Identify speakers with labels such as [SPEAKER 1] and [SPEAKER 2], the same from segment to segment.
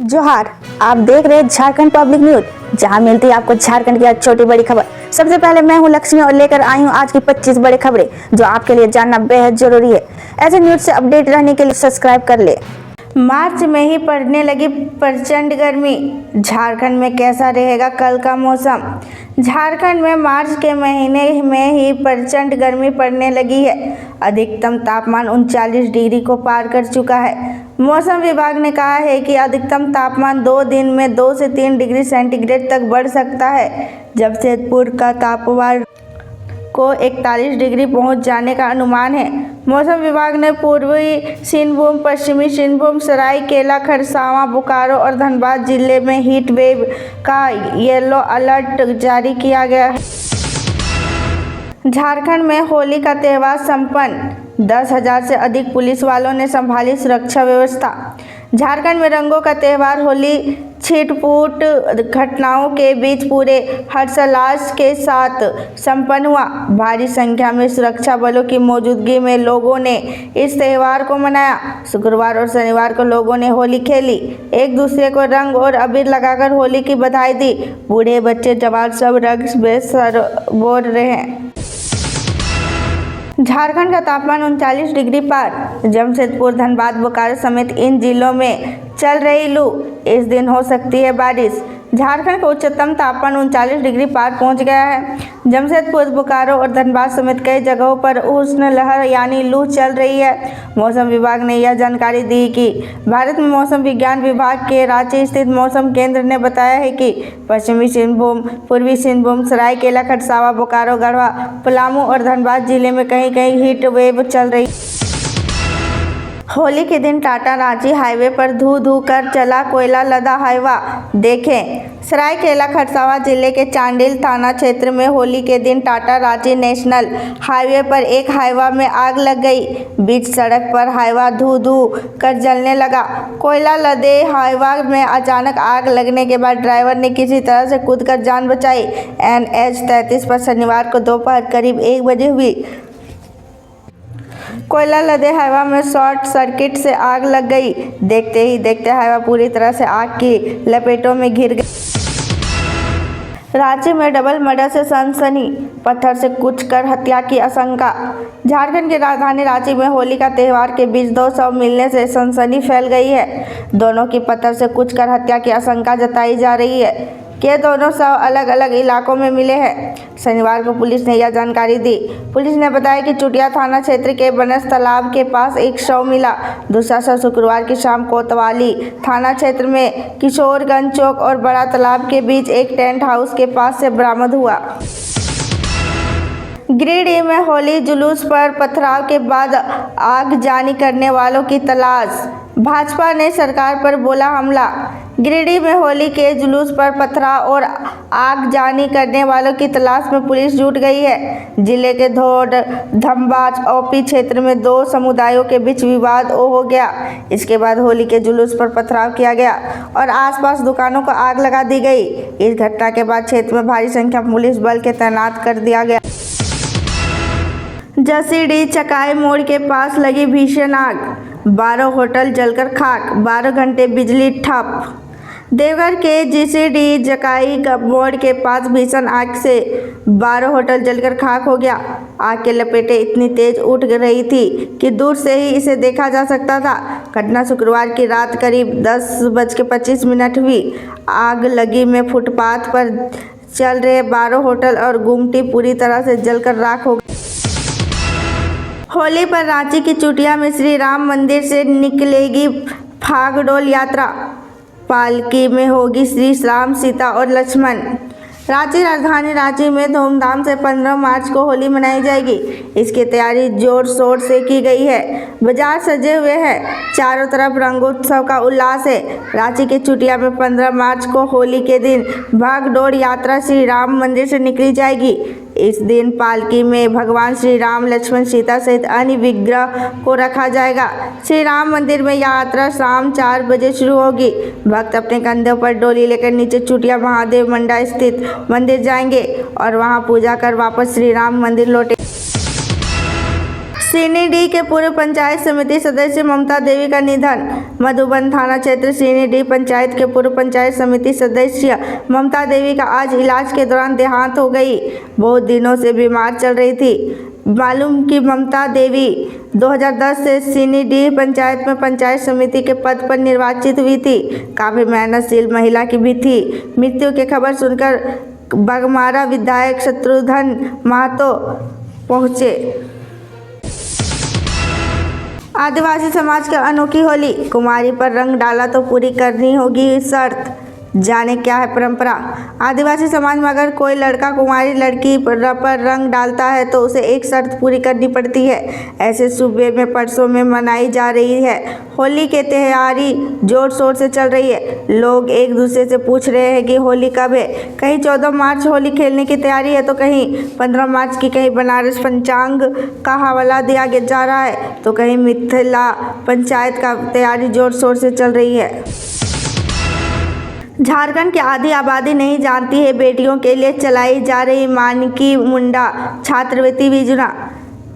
[SPEAKER 1] जोहार, आप देख रहे हैं झारखंड पब्लिक न्यूज, जहां मिलती है आपको झारखंड की हर छोटी बड़ी खबर। सबसे पहले मैं हूं लक्ष्मी और लेकर आई हूं आज की 25 बड़ी खबरें जो आपके लिए जानना बेहद जरूरी है। ऐसे न्यूज से अपडेट रहने के लिए सब्सक्राइब कर ले। मार्च में ही पड़ने लगी प्रचंड गर्मी, झारखंड में कैसा रहेगा कल का मौसम। झारखंड में मार्च के महीने में ही प्रचंड गर्मी पड़ने लगी है। अधिकतम तापमान 39 डिग्री को पार कर चुका है। मौसम विभाग ने कहा है कि अधिकतम तापमान 2 दिन में 2 से 3 डिग्री सेंटीग्रेड तक बढ़ सकता है। जमशेदपुर का तापमान को 41 डिग्री पहुंच जाने का अनुमान है। मौसम विभाग ने पूर्वी सिंहभूम, पश्चिमी सिंहभूम, सरायकेला, खरसावां, बोकारो और धनबाद जिले में हीट वेव का येलो अलर्ट जारी किया गया है। झारखंड में होली का त्यौहार संपन्न, 10,000 से अधिक पुलिस वालों ने संभाली सुरक्षा व्यवस्था। झारखंड में रंगों का त्यौहार होली छिटपुट घटनाओं के बीच पूरे हर्षोल्लास के साथ संपन्न हुआ। भारी संख्या में सुरक्षा बलों की मौजूदगी में लोगों ने इस त्यौहार को मनाया। शुक्रवार और शनिवार को लोगों ने होली खेली, एक दूसरे को रंग और अबीर लगाकर होली की बधाई दी। बूढ़े बच्चे जवान सब रंग में सराबोर रहे हैं। झारखंड का तापमान 39 डिग्री पार, जमशेदपुर, धनबाद, बोकारो समेत इन जिलों में चल रही लू, इस दिन हो सकती है बारिश। झारखंड का उच्चतम तापमान 39 डिग्री पार पहुंच गया है। जमशेदपुर, बोकारो और धनबाद समेत कई जगहों पर उष्ण लहर यानी लू चल रही है। मौसम विभाग ने यह जानकारी दी कि भारत में मौसम विज्ञान विभाग के रांची स्थित मौसम केंद्र ने बताया है कि पश्चिमी सिंहभूम, पूर्वी सिंहभूम, सरायकेला, खरसावां, बोकारो, गढ़वा, पलामू और धनबाद जिले में कहीं कहीं हीट वेव चल रही। होली के दिन टाटा रांची हाईवे पर धू धू कर चला कोयला लदा हाईवा। देखें, सरायकेला खरसावां जिले के चांडिल थाना क्षेत्र में होली के दिन टाटा रांची नेशनल हाईवे पर एक हाईवा में आग लग गई। बीच सड़क पर हाईवा धू धू कर जलने लगा। कोयला लदे हाईवा में अचानक आग लगने के बाद ड्राइवर ने किसी तरह से कूदकर जान बचाई। NH 33 पर शनिवार को दोपहर करीब 1 बजे हुई कोयला लदे हाईवा में शॉर्ट सर्किट से आग लग गई। देखते ही देखते हाईवा पूरी तरह से आग की लपेटों में घिर गई। रांची में डबल मर्डर से सनसनी, पत्थर से कुचकर हत्या की आशंका। झारखंड की राजधानी रांची में होली का त्यौहार के बीच 2 शव मिलने से सनसनी फैल गई है। दोनों की पत्थर से कुचकर हत्या की आशंका जताई जा रही है। ये दोनों शव अलग अलग इलाकों में मिले हैं। शनिवार को पुलिस ने यह जानकारी दी। पुलिस ने बताया कि चुटिया थाना क्षेत्र के बनस तालाब के पास एक शव मिला। दूसरा शव शुक्रवार की शाम कोतवाली थाना क्षेत्र में किशोरगंज चौक और बड़ा तालाब के बीच एक टेंट हाउस के पास से बरामद हुआ। गिरिडीह में होली जुलूस पर पथराव के बाद आगजनी करने वालों की तलाश, भाजपा ने सरकार पर बोला हमला। गिरिडीह में होली के जुलूस पर पथराव और आगजनी करने वालों की तलाश में पुलिस जुट गई है। जिले के धोड धमबाच ओपी क्षेत्र में 2 समुदायों के बीच विवाद हो गया। इसके बाद होली के जुलूस पर पथराव किया गया और आसपास दुकानों को आग लगा दी गई। इस घटना के बाद क्षेत्र में भारी संख्या में पुलिस बल के तैनात कर दिया गया। जसीडीह चकाई मोड़ के पास लगी भीषण आग, 12 होटल जलकर खाक, 12 घंटे बिजली ठप। देवघर के जसीडीह चकाई मोड़ के पास भीषण आग से 12 होटल जलकर खाक हो गया। आग की लपेटें इतनी तेज उठ रही थी कि दूर से ही इसे देखा जा सकता था। घटना शुक्रवार की रात करीब 10:25 हुई। आग लगी में फुटपाथ पर चल रहे 12 होटल और गुमटी पूरी तरह से जलकर राख हो गई। होली पर रांची की चुटिया में श्री राम मंदिर से निकलेगी फागडोल यात्रा। पालकी में होगी श्री राम, सीता और लक्ष्मण। रांची राजधानी रांची में धूमधाम से 15 मार्च को होली मनाई जाएगी। इसकी तैयारी जोर शोर से की गई है। बाजार सजे हुए हैं, चारों तरफ रंगोत्सव का उल्लास है। रांची के चुटिया में 15 मार्च को होली के दिन भागदौड़ यात्रा श्री राम मंदिर से निकली जाएगी। इस दिन पालकी में भगवान श्री राम, लक्ष्मण, सीता सहित अन्य विग्रह को रखा जाएगा। श्री राम मंदिर में यात्रा शाम 4 बजे शुरू होगी। भक्त अपने कंधों पर डोली लेकर नीचे चुटिया महादेव मंडा स्थित मंदिर जाएंगे और वहां पूजा कर वापस श्री राम मंदिर लौटे। सीनीडी के पूर्व पंचायत समिति सदस्य ममता देवी का निधन। मधुबन थाना क्षेत्र सीनीडी पंचायत के पूर्व पंचायत समिति सदस्य ममता देवी का आज इलाज के दौरान देहांत हो गई। बहुत दिनों से बीमार चल रही थी। मालूम कि ममता देवी 2010 से सीनीडी पंचायत में पंचायत समिति के पद पर निर्वाचित हुई थी। काफी मेहनतशील महिला की भी थी। मृत्यु की खबर सुनकर बगमारा विधायक शत्रुघ्न महतो पहुंचे। आदिवासी समाज की अनोखी होली, कुमारी पर रंग डाला तो पूरी करनी होगी शर्त। जाने क्या है परंपरा। आदिवासी समाज में अगर कोई लड़का कुमारी लड़की पर रंग डालता है तो उसे एक शर्त पूरी करनी पड़ती है। ऐसे सूबे में परसों में मनाई जा रही है होली की तैयारी जोर शोर से चल रही है। लोग एक दूसरे से पूछ रहे हैं कि होली कब है। कहीं 14 मार्च होली खेलने की तैयारी है तो कहीं 15 मार्च की, कहीं बनारस पंचांग का हवाला दिया जा रहा है तो कहीं मिथिला पंचायत का तैयारी जोर शोर से चल रही है। झारखंड की आधी आबादी नहीं जानती है बेटियों के लिए चलाई जा रही मानकी मुंडा छात्रवृत्ति योजना।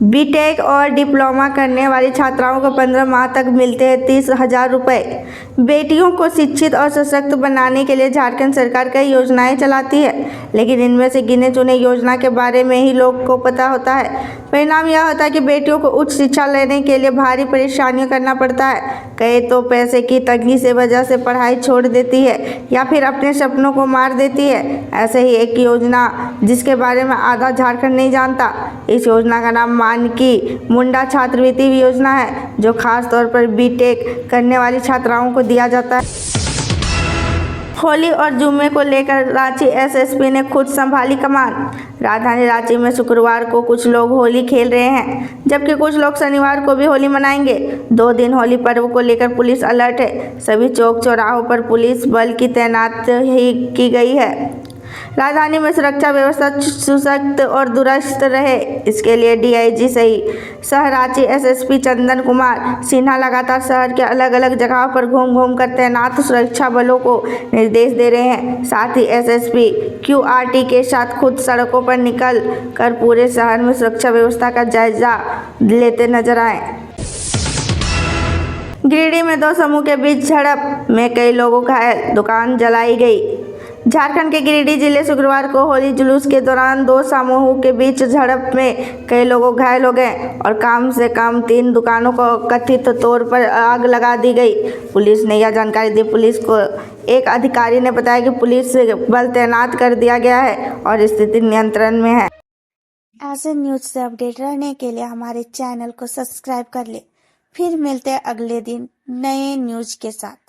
[SPEAKER 1] बीटेक और डिप्लोमा करने वाली छात्राओं को 15 माह तक मिलते हैं 30,000 रुपये। बेटियों को शिक्षित और सशक्त बनाने के लिए झारखंड सरकार कई योजनाएं चलाती है, लेकिन इनमें से गिने चुने योजना के बारे में ही लोग को पता होता है। परिणाम यह होता है कि बेटियों को उच्च शिक्षा लेने के लिए भारी परेशानियां करना पड़ता है। कई तो पैसे की तंगी से वजह से पढ़ाई छोड़ देती है या फिर अपने सपनों को मार देती है। ऐसे ही एक योजना जिसके बारे में आधा झारखंड नहीं जानता। इस योजना का नाम मानकी मुंडा छात्रवृत्ति योजना है, जो खास तौर पर बीटेक करने वाली छात्राओं को दिया जाता है। होली और जुम्मे को लेकर रांची एसएसपी ने खुद संभाली कमान। राजधानी रांची में शुक्रवार को कुछ लोग होली खेल रहे हैं, जबकि कुछ लोग शनिवार को भी होली मनाएंगे। 2 दिन होली पर्व को लेकर पुलिस अलर्ट है। सभी चौक चौराहों पर पुलिस बल की तैनाती की गई है। राजधानी में सुरक्षा व्यवस्था सुसख्त और दुरुस्त रहे, इसके लिए डीआईजी शहर रांची एसएसपी चंदन कुमार सिन्हा लगातार शहर के अलग अलग जगहों पर घूम घूम कर तैनात सुरक्षा बलों को निर्देश दे रहे हैं। साथ ही एसएसपी क्यूआरटी के साथ खुद सड़कों पर निकल कर पूरे शहर में सुरक्षा व्यवस्था का जायजा लेते नजर आए। गिरिडीह में 2 समूह के बीच झड़प में कई लोगों घायल, दुकान जलाई गई। झारखंड के गिरिडीह जिले शुक्रवार को होली जुलूस के दौरान 2 समूहों के बीच झड़प में कई लोग घायल हो गए और कम से कम 3 दुकानों को कथित तौर पर आग लगा दी गई। पुलिस ने यह जानकारी दी। पुलिस को एक अधिकारी ने बताया कि पुलिस बल तैनात कर दिया गया है और स्थिति नियंत्रण में है।
[SPEAKER 2] ऐसे न्यूज से अपडेट रहने के लिए हमारे चैनल को सब्सक्राइब कर ले। फिर मिलते हैं अगले दिन नए न्यूज के साथ।